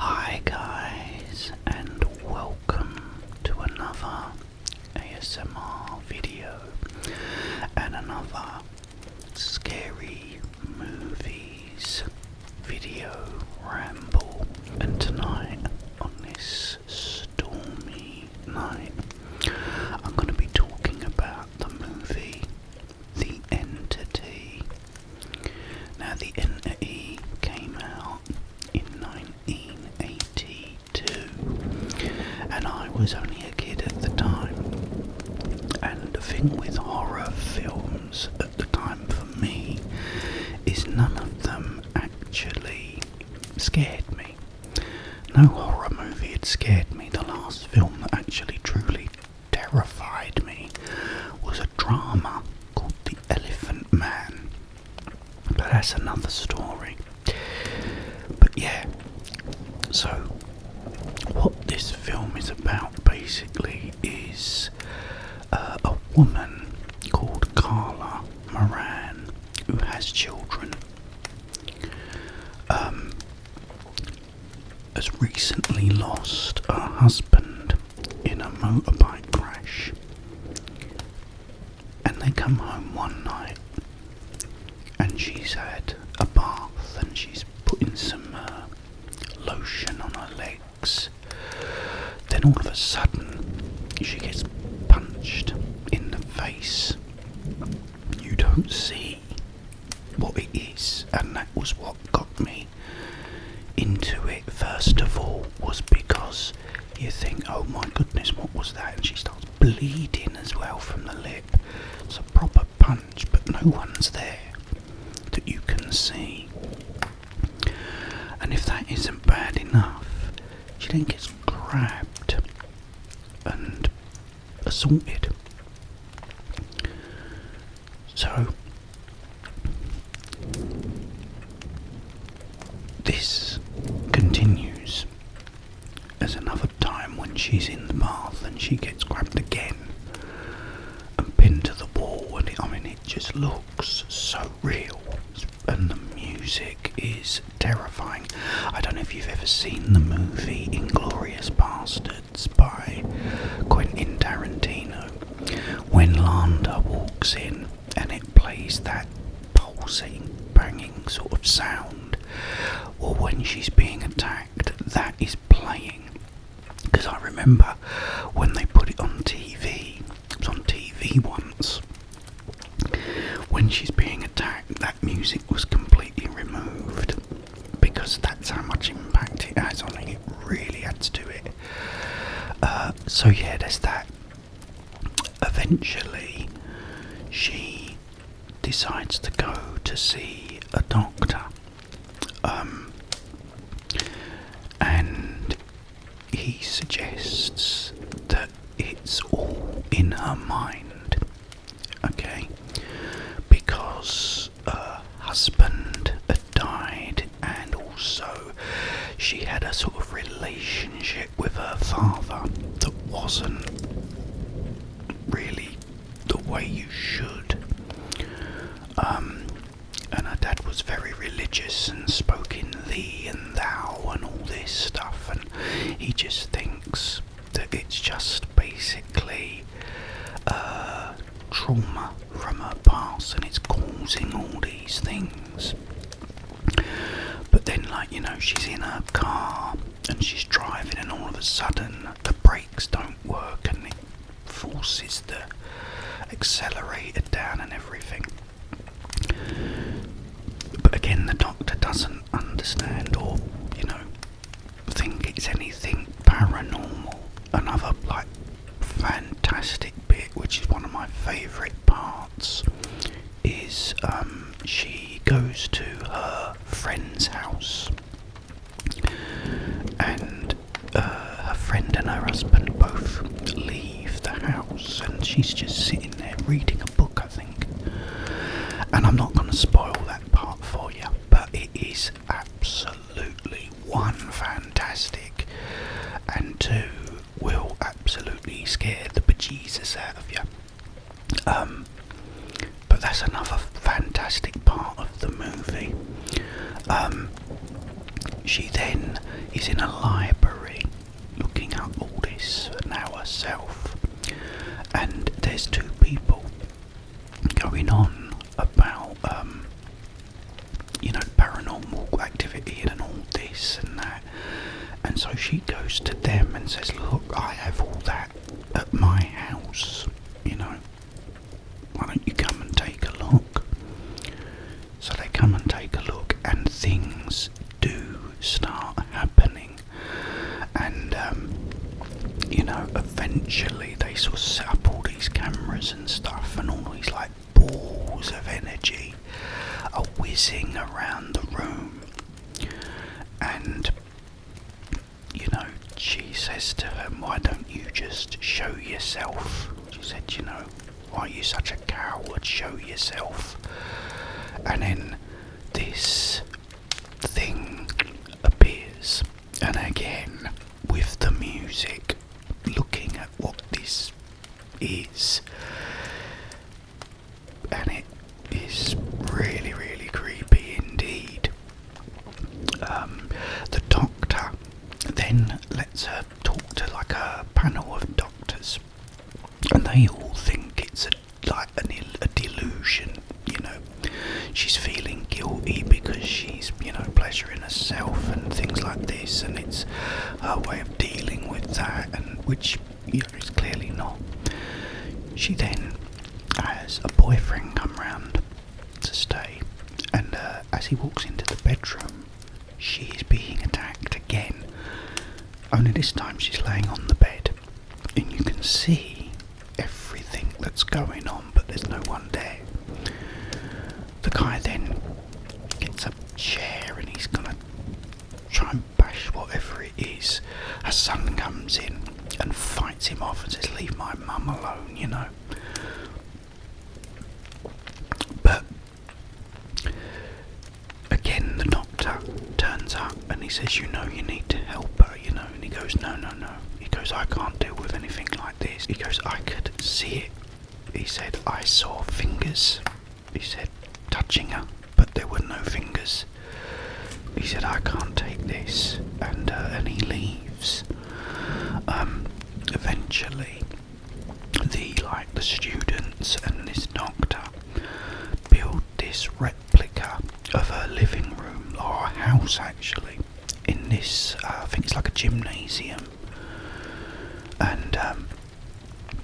Hi guys, and welcome to another ASMR video and another scary movies video ramble. And tonight, on this stormy night, I'm going to be talking about the movie The Entity. Now, The Entity came out in 1982, and I was only a kid at the time. And the thing with horror films at the time for me is none of them actually scared me. No horror movie had scared me. The last film that actually truly terrified me was a drama called The Elephant Man. But that's another story. But yeah, so what this film is about basically is a woman called Carla Moran who has children. Has recently lost her husband in a motorbike crash, and they come home one night and she's had a bath and she's putting some lotion on her legs. Then all of a sudden she gets punched in the face. You don't see what it is, and that was what got me into it first of all, was because you think, oh my goodness, what was that? And she starts bleeding as well from the lip. It's a proper punch, but no one's there that you can see. And if that isn't bad enough, she then gets grabbed and assaulted. So this continues as another time when she's in the bath and she gets grabbed again and pinned to the wall, and it just looks so real, and the music is terrifying. I don't know if you've ever seen the movie Inglourious Bastards by Quentin Tarantino. When Landa walks in and it plays that pulsing, banging sort of sound, or when she's being attacked, that is playing. Because I remember when they put it on TV, it was on TV once, when she's being attacked, that music was completely removed, because that's how much impact it has on it. It really adds to it. So yeah, there's that. Eventually, she decides to go to see a doctor. And he suggests that it's all in her mind, okay? Because her husband had died, and also she had a sort of relationship with her father that wasn't really the way you should. And her dad was very religious and spoke in thee and thou and all this stuff, and he just thinks that it's just basically trauma from her past, and it's causing all these things. But then, she's in her car and she's driving, and all of a sudden the brakes don't work and it forces the accelerator down and everything. But again, the doctor doesn't understand or, think it's anything paranormal. Another, fantastic bit, which is one of my favourite parts, is she goes to her friend's house, and her friend and her husband both leave the house, and she's just sitting there reading a book, I think. And I'm not going to spoil that part for you, but it is absolutely, one, fantastic, and two, will absolutely scare the bejesus out of you. But that's another fantastic part of the movie. She then is in a library looking up all this now herself, and there's two people going on about paranormal activity and all this and that. And so she goes to them and says, look, I have all that at my house, why don't you come and take a look? So they come and take a look, and things do start happening. And eventually they sort of set up all these cameras and stuff, and all these like balls of energy are whizzing around the room. And she says to him, why don't you just show yourself? She said, why are you such a coward? Show yourself. And then this thing appears, and again with the music, looking at what this is, and it is really, really creepy indeed. The doctor then lets her talk to like a panel of doctors, and they all think it's a delusion. She's feeling guilty because she's pleasuring herself and things like this, and it's her way of dealing with that, and which is clearly not. She then has a boyfriend come round to stay, and as he walks into the bedroom, she is being attacked again. Only this time she's laying on the bed, and you can see everything that's going on, but there's no one there. The guy then gets a chair and he's gonna try and bash whatever it is. Her son comes in and fights him off and says, leave my mum alone, But again, the doctor turns up and he says, you need to help her, and he goes, no. He goes, I can't deal with anything like this. He goes, I could see it. He said, I saw fingers. He said, touching her, but there were no fingers. He said, I can't take this, and he leaves. Eventually, the students and this doctor build this replica of her living room, or a house actually, in this, I think it's like a gymnasium, and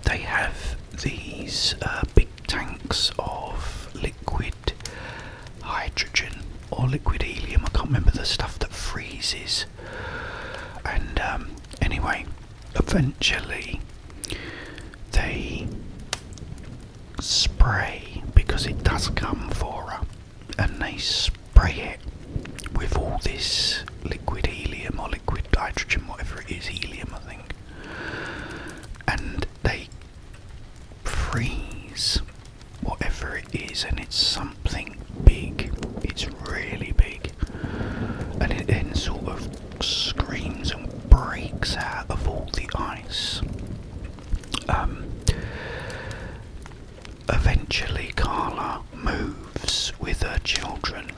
they have these big tanks of liquid hydrogen or liquid helium, I can't remember, the stuff that freezes. And anyway, eventually they spray, because it does come for her, and they spray it with all this liquid helium or liquid hydrogen, whatever it is, helium I think, and they freeze whatever it is, and it's something big. It's really big, and it then sort of screams and breaks out of all the ice. Eventually Carla moves with her children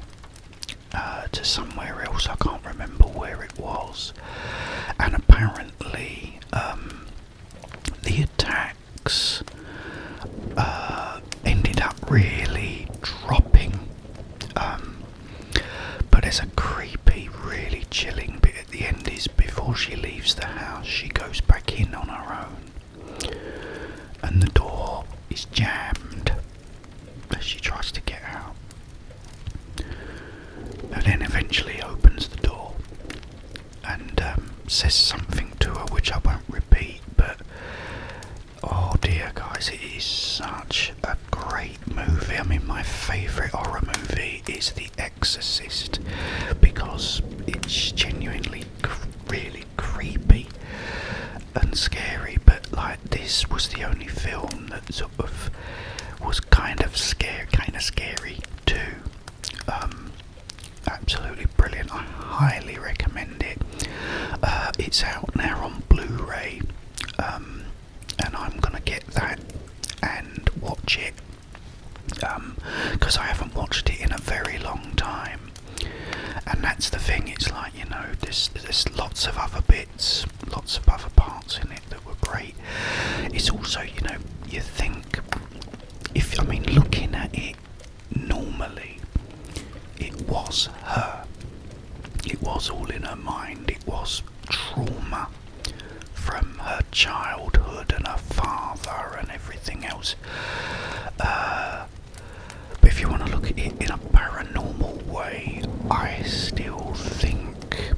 to somewhere else, I can't remember where it was, and apparently the attacks ended up really dropping, but there's a creepy, really chilling bit at the end. Is before she leaves the house, she goes back in on her own, and the door is jammed as she tries to get out, and then eventually opens the door and says something to her which I won't repeat, but oh dear guys, it is such a great movie. I mean, my favourite horror movie is The Exorcist, because it's genuinely really creepy and scary, but this was the only film that sort of was kind of scary too. Absolutely brilliant. I highly recommend it. It's out now on Blu-ray, and I'm gonna get that and watch it, because I haven't watched it in a very long time. And that's the thing, it's there's lots of other bits, lots of other parts in it that were great. It's also, you think, looking at it normally, it was her. It was all in her mind. It was trauma from her childhood and her father and everything else. But if you want to look at it in a paranormal way, I still think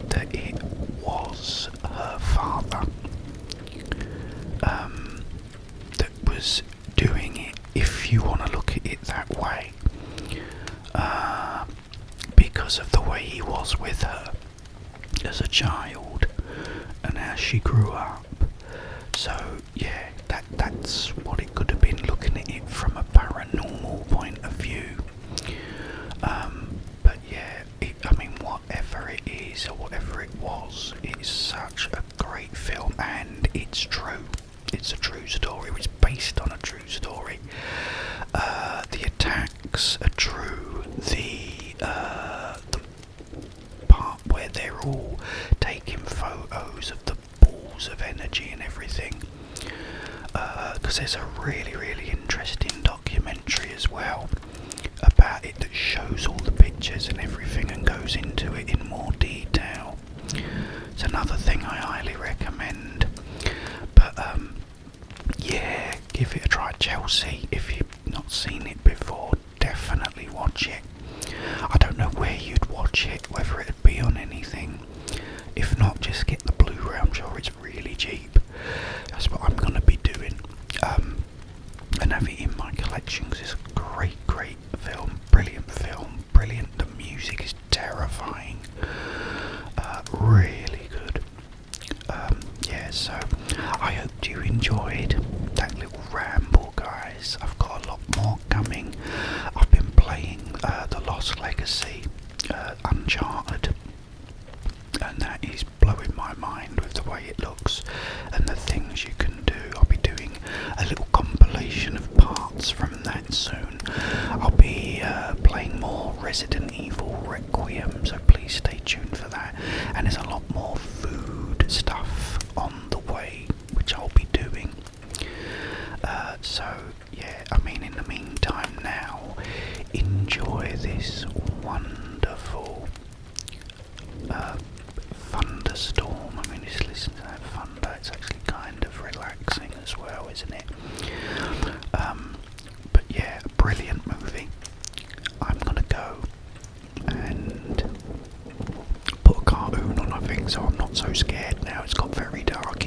that it was her father that was doing it, if you want to look at it that way, because of the way he was with her as a child and how she grew up. So yeah, that's what it could have been, looking at it from a paranormal point of view. But yeah, whatever it is or whatever it was, it's such a great film, and it's true. It's a true story. It's based on a true story. The attacks are true. The part where they're all taking photos of the balls of energy and everything, because there's a really, really interesting documentary as well about it that shows all the pictures and everything and goes into it in more detail. It's another thing I highly recommend. But yeah, give it a try. Chelsea, if you've not seen it before, definitely watch it. I don't know where you'd watch it, whether it'd be on anything. If not, just get the Blu-ray. I'm sure it's really cheap. That's what I'm going to be doing. And have it in my collection, because it's a great, great film. Brilliant. The music is terrifying. Really good. Yeah, so I hope you enjoyed that little ramble, guys. I've got a lot more coming. I've been playing The Lost Legacy, Uncharted, and that is blowing my mind with the way it looks and the things you can do. I'll be doing a little compilation of parts from that soon. I'll be playing more Resident Evil Requiem, so please stay tuned for that. And there's a lot more food stuff on the way, which I'll be doing. So yeah, in the meantime now, enjoy this wonderful thunderstorm. Just listen to that thunder. It's actually kind of relaxing as well, isn't it? But yeah, brilliant movie. I'm gonna go and put a cartoon on, I think, so I'm not so scared now. It's got very dark